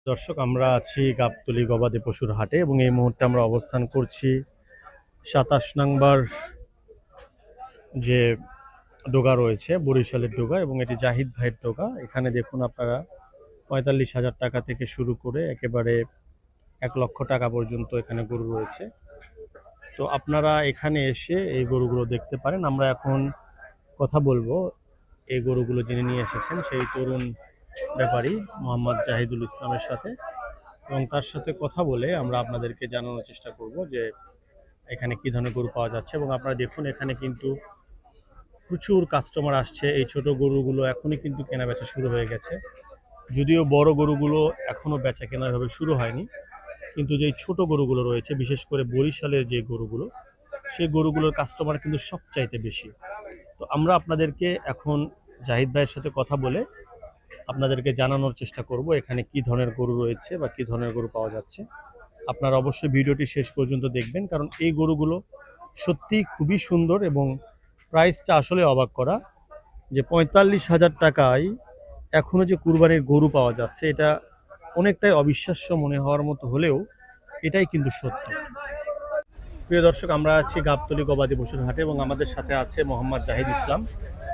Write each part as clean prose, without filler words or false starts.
দর্শক, আমরা আছি গাবতলী গবাদি পশুর হাটে এবং এই মুহূর্তে আমরা অবস্থান করছি ২৭ নম্বর যে ডোগা রয়েছে বরিশালের ডোগা, এবং এটি জাহিদ ভাইয়ের ডোগা। এখানে দেখুন আপনারা ৪৫,০০০ টাকা থেকে শুরু করে একেবারে ১,০০,০০০ টাকা পর্যন্ত এখানে গরু রয়েছে। তো আপনারা এখানে এসে এই গরুগুলো দেখতে পারেন। আমরা এখন কথা বলবো এই গরুগুলো যিনি নিয়ে এসেছেন সেই তরুণ ব্যাপারী মোহাম্মদ জাহিদুল ইসলামের সাথে, এবং তার সাথে কথা বলে আমরা আপনাদেরকে জানানোর চেষ্টা করব যে এখানে কি ধরনের গরু পাওয়া যাচ্ছে। এবং আপনারা দেখুন এখানে কিন্তু প্রচুর কাস্টমার আসছে। এই ছোট গরুগুলো এখনই কিন্তু কেনা বেচা শুরু হয়ে গেছে, যদিও বড় গরুগুলো এখনো বেচা কেনা ভাবে শুরু হয়নি, কিন্তু যেই ছোট গরুগুলো রয়েছে বিশেষ করে বরিশালের যে গরুগুলো, সেই গরুগুলোর কাস্টমার কিন্তু সবচাইতে বেশি। তো আমরা আপনাদেরকে এখন জাহিদ ভাইয়ের সাথে কথা বলে আপনাদেরকে জানানোর চেষ্টা করব এখানে কি ধরনের গরু রয়েছে বা কি ধরনের গরু পাওয়া যাচ্ছে। আপনারা অবশ্যই ভিডিওটি শেষ পর্যন্ত দেখবেন, কারণ এই গরুগুলো সত্যিই খুবই সুন্দর এবং প্রাইসটা আসলে অবাক করা, যে ৪৫,০০০ টাকায় এখনও যে কুরবানির গরু পাওয়া যাচ্ছে এটা অনেকটাই অবিশ্বাস্য মনে হওয়ার মতো হলেও এটাই কিন্তু সত্য। প্রিয় দর্শক, আমরা আছি গাবতলী গবাদি পশুর হাটে এবং আমাদের সাথে আছে মোহাম্মদ জাহিদ ইসলাম।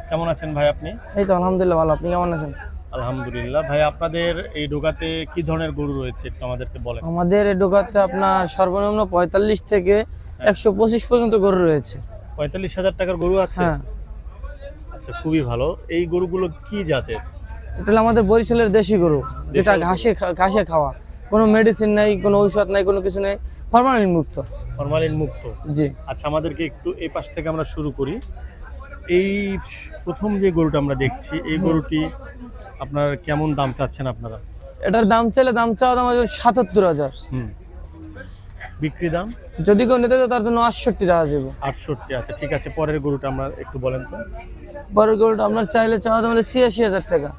কেমন আছেন ভাই আপনি? এই তো আলহামদুলিল্লাহ ভালো। আপনি কেমন আছেন? আলহামদুলিল্লাহ। ভাই, আপনাদের এই ডোগাতে কি ধরনের গরু রয়েছে একটু আমাদেরকে বলেন। আমাদের এই ডোগাতে আপনার সর্বনিম্ন ৪৫ থেকে ১২৫ পর্যন্ত গরু রয়েছে। ৪৫,০০০ টাকার গরু আছে? হ্যাঁ। আচ্ছা, খুবই ভালো। এই গরুগুলো কি জাতের? এটা হলো আমাদের বরিশালের দেশি গরু, যেটা ঘাসে খাওয়া, কোনো মেডিসিন নাই, কোনো ঔষধ নাই, কোনো কিছু নেই, ফরমালিন মুক্ত। ফরমালিন মুক্ত? জি। আচ্ছা, আমাদেরকে একটু এই পাশ থেকে আমরা শুরু করি। এই প্রথম যে গরুটা আমরা দেখছি, এই গরুটি আপনার কেমন দাম চাচ্ছেন আপনারা? এটার দাম চাওয়া দাম ৭৭,০০০। বিক্রি দাম? যদি কেউ নিতে চায় তার জন্য ৬৮ টাকা যাবে। ৬৮? আচ্ছা ঠিক আছে, পরের গরুটা আমরা একটু বলেন তো। পরের গরুটা আপনার চাওয়া দাম হলো ৮৬,০০০ টাকা।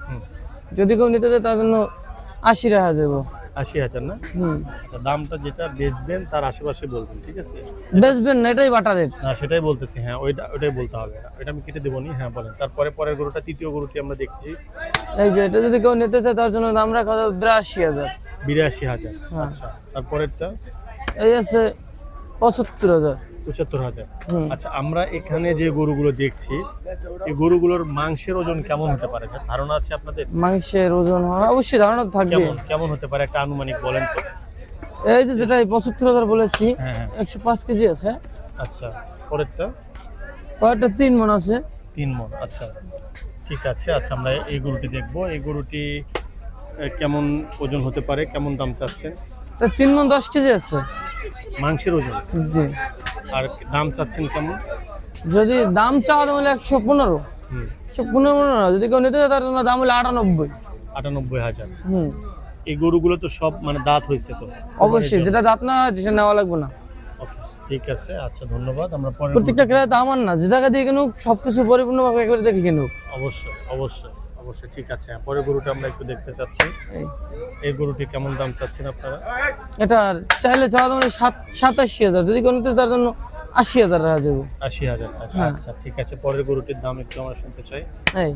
যদি কেউ নিতে চায় তার জন্য ৮০ টাকা যাবে। ৮০,০০০ না? আচ্ছা, দামটা যেটা বেচবেন তার আশেপাশে বলবেন, ঠিক আছে? বেচবেন না, এটাই বাটা রেট। না, সেটাই বলতেছি। হ্যাঁ, ওইটাই বলতে হবে, এটা আমি কেটে দেবো নি। হ্যাঁ বলেন। তারপরে পরের গরুটা, তৃতীয় গরুটি আমরা দেখছি। এই যে এটা যদি কেউ নিতে চায় তার জন্য দাম রাখা যাবে ৮২,০০০। ৮২,০০০? হ্যাঁ। আচ্ছা, তারপরেরটা? এই আছে ৭৫,০০০। ৭৫,০০০। আচ্ছা, আমরা এখানে যে গরুগুলো দেখছি এই গরুগুলোর মাংসের ওজন কেমন হতে পারে, ধারণা আছে আপনাদের? মাংসের ওজন অবশ্যই ধারণা থাকবে। কেমন হতে পারে একটা আনুমানিক বলেন তো। এই যে যেটা ৭৫,০০০ বলেছি, হ্যাঁ, ১০৫ কেজি আছে। আচ্ছা, পরেরটা? কয়টা ৩ মণ আছে। ৩ মণ? আচ্ছা ঠিক আছে। আচ্ছা, আমরা এই গরুটি দেখবো। এই গরুটি কেমন ওজন হতে পারে, কেমন দাম চাচ্ছেন? ৩ মণ ১০ কেজি আছে মাংসের ওজন? জি। আর দাম চাচ্ছেন কেমন? যদি দাম চাওয়া দাম হলে ১১৫। ১১৫ না, যদি কেউ নিতে চায় তার জন্য দাম হলে ৯৮। ৯৮,০০০। এই গরুগুলো তো সব মানে দাঁত হয়েছে তো? অবশ্যই, যেটা দাঁত না হয় সেটা নেওয়া লাগবে না। ওকে, ঠিক আছে। আচ্ছা, ধন্যবাদ। আমরা পরে প্রত্যেকটা ক্রেতা আমার না, যে টাকা দিয়ে কিনুক সবকিছু পরিপূর্ণভাবে একবারে দেখে কিনুক। অবশ্যই অবশ্যই অবশ্যই, ঠিক আছে। পরের গরুটা আমরা একটু দেখতে চাচ্ছি। এই গরুটি কেমন দাম চাচ্ছেন আপনারা? এটা চাওয়া দাম হলে ৮৭,০০০। যদি কেউ নিতে তার জন্য ৮০,০০০ টাকা যাবে। ৮০,০০০ টাকা? আচ্ছা ঠিক আছে, পরের গরুটির দাম একটু আমরা শুনতে চাই। হ্যাঁ,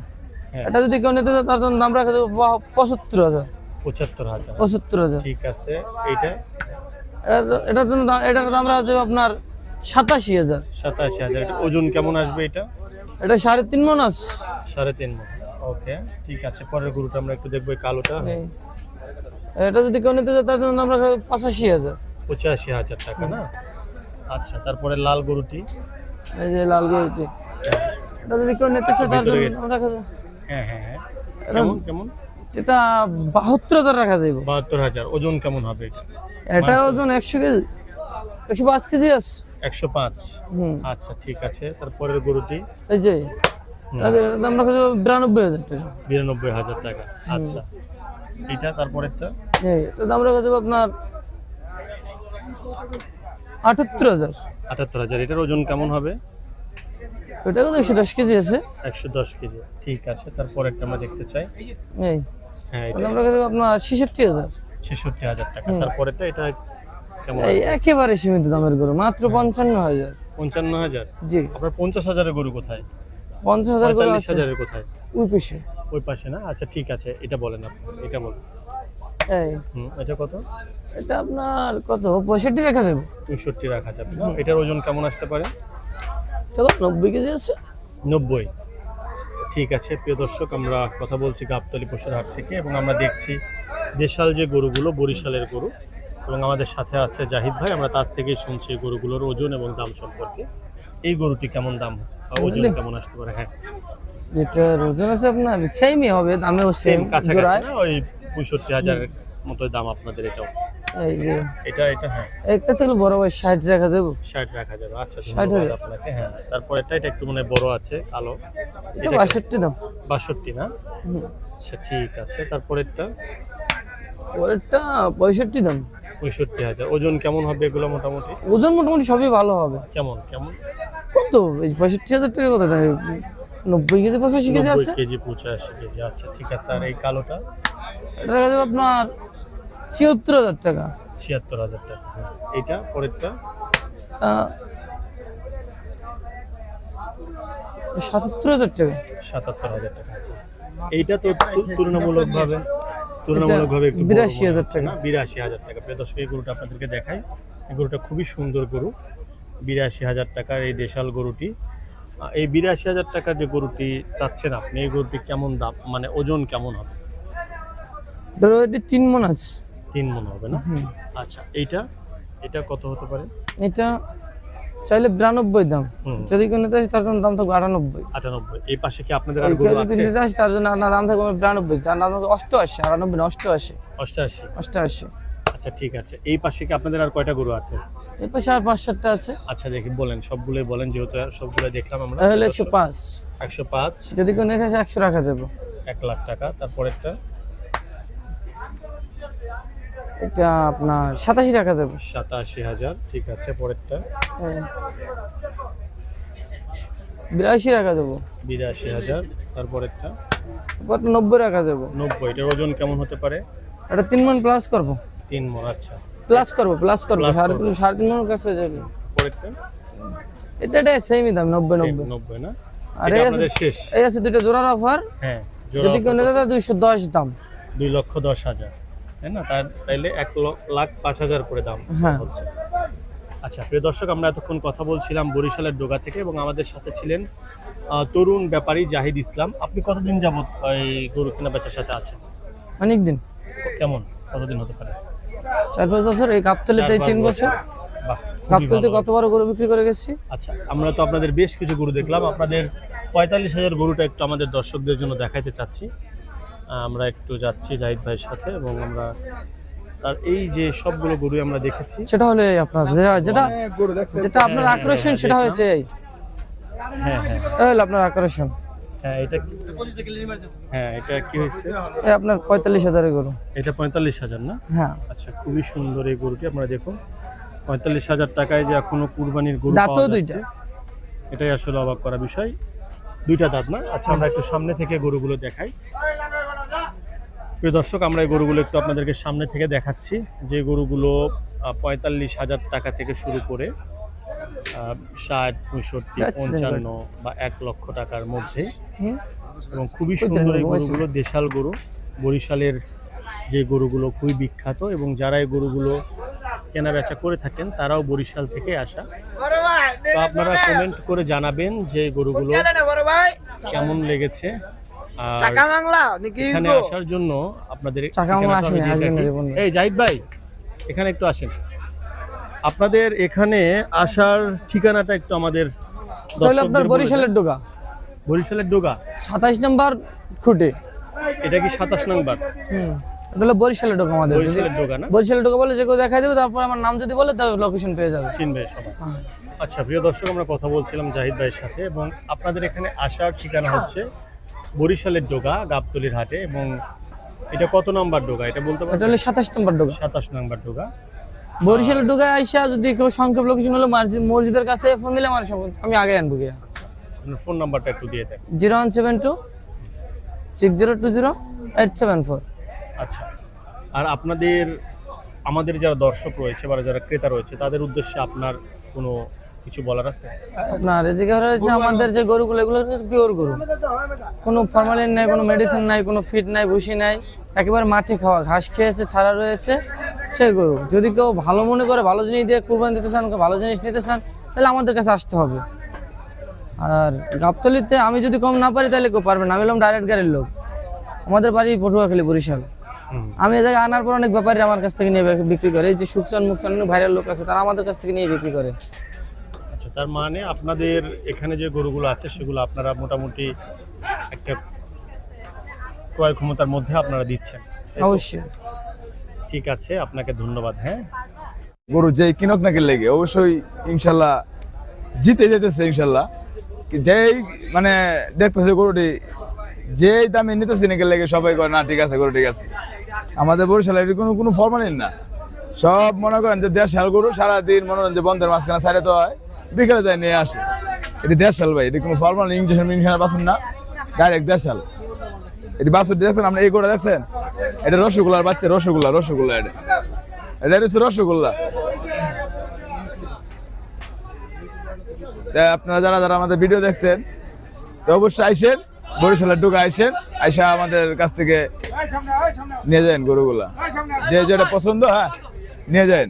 এটা যদি কেউ নিতে চায় তার জন্য দাম রাখা যাবে ৭৫,০০০। ৭৫,০০০? ৭৫,০০০। ঠিক আছে। এইটা? এটার জন্য এটার দাম রাখা যাবে আপনার ৮৭,০০০। ৮৭,০০০। এটা ওজন কেমন আসবে এটা? এটা ৩.৫ মণ আছে। ৩.৫ মণ? ওকে, ঠিক আছে। পরের গরুটা আমরা একটু দেখবো, কালোটা। এটা যদি কেউ নিতে চায় তার জন্য দাম রাখা যাবে ৮৫,০০০। ৮৫,০০০ টাকা না? আচ্ছা, তারপরে লাল গরুটি? এই যে লাল গরুটি, এটা যদি কেউ নিতে চায় তার জন্য দাম রাখা যাবে। হ্যাঁ, কেমন? এটা ৭২,০০০ রাখা যাবে। ৭২,০০০? ওজন কেমন হবে এটা? এটা ওজন ১০০ কেজি, ১০৫ কেজি আছে। ১০৫? আচ্ছা ঠিক আছে। তারপরের গরুটি? এই যে এটার দাম রাখা যাবে ৯২,০০০ টাকা। ৯২,০০০ টাকা? আচ্ছা, এটা তারপরেরটা? এটার দাম রাখা যাবে আপনার ৭৮,০০০। ৭৮,০০০? এটার ওজন কেমন হবে? এটা ১১০ কেজি আছে। ১১০ কেজি? ঠিক আছে। তারপরেরটা আমরা দেখতে চাই। হ্যাঁ, দাম রাখা যাবে আপনার ৬৬,০০০। ৬৬,০০০ টাকা? তারপরেরটা? এটা কেমন? একেবারে সীমিত দামের গরু, মাত্র ৫৫,০০০। ৫৫,০০০? জি। আপনার ৫০,০০০ গরু কোথায়? ৫০,০০০ গরু আছে ৪৫,০০০ কোথায়? ওই পাশে। ওই পাশে না? আচ্ছা ঠিক আছে, এটা বলেন আপনি, এটা বলেন। এই এটা কত? এটা আপনার কত 65 রাখা যাবে। 65 রাখা যাবে না? এটার ওজন কেমন আসতে পারে? এটা কত 90 কেজি আছে। 90। ঠিক আছে প্রিয় দর্শক, আমরা কথা বলছি গাবতলী পশুর হাট থেকে এবং আমরা দেখছি দেশাল যে গরুগুলো, বরিশালের গরু, এবং আমাদের সাথে আছে জাহিদ ভাই। আমরা তার থেকেই শুনছি এই গরুগুলোর ওজন এবং দাম সম্পর্কে। এই গরুটি কেমন দাম বা ওজন কেমন আসতে পারে? হ্যাঁ, এটার ওজন আছে আপনার সেমই হবে, দামেও সেম কাছাকাছি জোড়ায়। না? ওই 65,000 মতোই দাম আপনাদের এটাও। এই যে এটা হ্যাঁ, একটা ছিল বড় ভাই 60 রাখা যাবে। 60 রাখা যাবে। আচ্ছা 60,000 ধন্যবাদ আপনাকে। হ্যাঁ, তারপর এটা একটু মানে বড় আছে, কালো। এটা 62 দাম। 62 না? আচ্ছা ঠিক আছে। তারপরেরটা ওরটা 65 দাম। 65,000। ওজন কেমন হবে এগুলো মোটামুটি? ওজন মোটামুটি সবই ভালো হবে। কেমন কেমন? কত এই 65,000 টাকা কত? 90 কেজি 85 কেজি 90 আছে। KG 85 KG. আচ্ছা ঠিক আছে। আর এই কালোটা? এটা রাখা যাবে আপনার 76,000 টাকা। 76,000 টাকা। এইটা পরেরটা? 77,000 টাকা। 77,000 টাকা। আচ্ছা এইটা তো তুলনামূলকভাবে একটু বড় 82,000 টাকা। 82,000 টাকা। প্রিয় দর্শক, এই গরুটা আপনাদেরকে দেখাই। এই গরুটা খুবই সুন্দর গরু। 82,000 টাকার এই দেশাল গরুটি। এই 82,000 টাকার যে গরুটি চাচ্ছেন আপনি, এই গরুটি কেমন দাম, মানে ওজন কেমন হবে? ধরো এটি 3 মণ আছে। 3 মণ হবে না? আচ্ছা এটা কত হতে পারে? এটা চাইলে 92 দাম। হুম। যদি কেউ নিতে আসে তার জন্য দাম থাকবে 98। 98। এই পাশে কি আপনাদের আর কেউ গরু যদি আছে? নিতে আসে তার জন্য আপনার দাম থাকবে 92, তার দাম থাকবে 88, 98 না 88। 88। 88। আচ্ছা ঠিক আছে। এই পাশে কি আপনাদের আর কয়টা গরু আছে? এই পাশে আর 5-7টা আছে। আচ্ছা দেখি বলেন, সবগুলোই বলেন, যেহেতু সবগুলো দেখলাম আমরা। এই হলো 105। 105। যদি কেউ নিতে আসে 100 রাখা যাবে। 1 লাখ টাকা। তারপরেরটা? এটা আপনার 87 রাখা যাবে। 87,000। ঠিক আছে। পরেরটা? 82 রাখা যাবে। 82,000। তারপরেরটা? এবার 90 রাখা যাবে। 90। এটার ওজন কেমন হতে পারে? এটা 3 মণ প্লাস করব। 3 মণ। আচ্ছা প্লাস করব Plus করবো। 3.5 মণ কাছে যাবে। পরেরটা? এটা সেমই দাম 90 Same, 90। 90 না? আর এটা এই আছে আপনাদের শেষ? এই আছে দুটো জোড়ার অফার। হ্যাঁ, যদি কেউ নিতে চায় 210 দাম। 2,10,000, তাই না? তাইলে 1,05,000 করে দাম হ্যাঁ। হচ্ছে। আচ্ছা প্রিয় দর্শক, আমরা এতক্ষণ কথা বলছিলাম বরিশালের ডোগা থেকে এবং আমাদের সাথে ছিলেন তরুণ ব্যাপারী জাহিদ ইসলাম। আপনি কতদিন যাবত এই গরু কেনা বেচার সাথে আছেন? অনেক দিন, কেমন কতদিন হতে পারে? 4-5 বছর। এই গাবতলীতে 3 বছর। বাহ, খুবই গাবতলীতে ভালো। কতবার গরু বিক্রি করে গেছি। আচ্ছা, আমরা তো আপনাদের বেশ কিছু গরু দেখলাম। আপনাদের 45,000 গরুটা একটু আমাদের দর্শকদের জন্য দেখাইতে চাচ্ছি। আমরা একটু যাচ্ছি জাহিদ ভাইয়ের সাথে এবং আমরা তার এই যে সবগুলো গরু আমরা দেখেছি। সেটা হলে আপনার যেটা আপনার আকর্ষণ সেটা হয়েছে এই। হ্যাঁ হ্যাঁ এই হলো আপনার আকর্ষণ। হ্যাঁ, এটা কি হয়েছে? এই আপনার 45,000 গরু। এটা 45,000 না? হ্যাঁ। আচ্ছা, খুবই সুন্দর এই গরুটি। আপনারা দেখুন 45,000 টাকায় যে এখনো কুরবানির গরু দাঁতও পাওয়া দুইটা। যাচ্ছে, এটাই আসলে অবাক করা বিষয়। 2টা দাঁত না? আচ্ছা, আমরা একটু সামনে থেকে গরুগুলো দেখাই। প্রিয় দর্শক, আমরা এই গরুগুলো একটু আপনাদেরকে সামনে থেকে দেখাচ্ছি। যে গরুগুলো 45,000 টাকা থেকে শুরু করে 60, 65, 55 বা 1 লক্ষ টাকার মধ্যে, এবং খুবই সুন্দর এই গরুগুলো, দেশাল গরু। বরিশালের যে গরুগুলো খুবই বিখ্যাত এবং যারা এই গরুগুলো কেনা বেচা করে থাকেন তারাও বরিশাল থেকে আসা। তো আপনারা কমেন্ট করে জানাবেন যে গরুগুলো কেমন লেগেছে। আর এখানে আসার জন্য আপনাদের এই জাহিদ ভাই, এখানে একটু আসেন। আপনাদের এখানে আসার ঠিকানাটা একটু আমাদের তাহলে আপনার বরিশালের ডোগা। বরিশালের ডোগা 27 নম্বর খুঁটে। এটা কি 27 নম্বর? এটা হলো বরিশালের ডোগা আমাদের। বরিশালের ডোগা না? বরিশালের ডোগা বলে যে কেউ দেখাই দেবে, তারপর আমার নাম যদি বলে তবে লোকেশন পেয়ে যাবে, চিনবে সবাই। আচ্ছা প্রিয় দর্শক, আমরা কথা বলছিলাম জাহিদ ভাইয়ের সাথে এবং আপনাদের এখানে আসার ঠিকানা হচ্ছে বরিশালের ডোগা, গাবতলীর হাটে। এবং এটা কত নম্বর ডোগা এটা বলতে পারবেন? এটা হলো 27 নম্বর ডোগা। 27 নম্বর ডোগা। বরিশালের ডোগা আইসা যদি কেউ সংক্ষেপ লোকেশন হলো মসজিদের কাছে ফোন দিলে আমার আমি আগে আনবো গিয়া। আপনার ফোন নাম্বারটা একটু দিয়ে দেন। 0172 6020 874। আচ্ছা, আর আমাদের যারা দর্শক রয়েছে বা যারা ক্রেতা রয়েছে তাদের উদ্দেশ্যে আপনার কোনো কিছু বলার আছে? আপনার এদিকে রয়েছে আমাদের যে গরুগুলো, এগুলো পিওর গরু, কোনো ফরমালিন নাই, কোনো মেডিসিন নাই, কোনো ফিড নাই, ভুসি নাই, একেবারে মাটি খাওয়া, ঘাস খেয়েছে, ছাড়া রয়েছে সেই গরু। যদি কেউ ভালো মনে করে, ভালো জিনিস দিয়ে কুরবানি দিতে চান, ভালো জিনিস নিতে চান, তাহলে আমাদের কাছে আসতে হবে। আর গাবতলীতে আমি যদি কম না পারি তাহলে কেউ পারবে না। আমি হলাম ডাইরেক্ট গাড়ির লোক, আমাদের বাড়ি পটুয়াখালী, বরিশাল। আমি এ জায়গায় আনার পর অনেক ব্যাপারী আমার কাছ থেকে নিয়ে বিক্রি করে। এই যে সুকচান মুকচান ভাইরাল লোক আছে, তারা আমাদের কাছ থেকে নিয়ে বিক্রি করে। আচ্ছা, তার মানে আপনাদের এখানে যে গরুগুলো আছে সেগুলো আপনারা মোটামুটি একটা ক্রয় ক্ষমতার মধ্যে আপনারা দিচ্ছেন, তাই তো? অবশ্যই। ঠিক আছে, আপনাকে ধন্যবাদ। হ্যাঁ, গরু যেই কিনক নাকি লেগে অবশ্যই ইনশাল্লাহ জিতে যেতেছে ইনশাল্লাহ। যেই মানে দেখতেছে গরুটি যেই দামে নিতেছে নাকি লেগে সবাই করে না ঠিক আছে গরু ঠিক আছে। আমাদের বরিশালে এটি কোনো কোনো ফরমালিন না, সব মনে করেন যে দেড়শাল গরু সারাদিন মনে করেন যে বন্ধের মাঝখানে সাইডে তো হয়, বিকেলে যায় নিয়ে আসে। এটি দেড়শাল ভাই, এটি কোনো ফরমালিন ইঞ্জেকশন বাসুন না, ডাইরেক্ট দেড়শাল। এটি বাসুর দেখছেন আপনি, এই গরুটা দেখছেন, এটা রসগোল্লার বাচ্চা, রসগোল্লা এটা এটা হচ্ছে রসগোল্লা। আপনারা যারা যারা আমাদের ভিডিও দেখছেন তো অবশ্যই আইসেন, বরিশালের ডুগা আইসেন, আইসা আমাদের কাছ থেকে নিয়ে যান গরুগুলা, যে যেটা পছন্দ হ্যাঁ নিয়ে যান।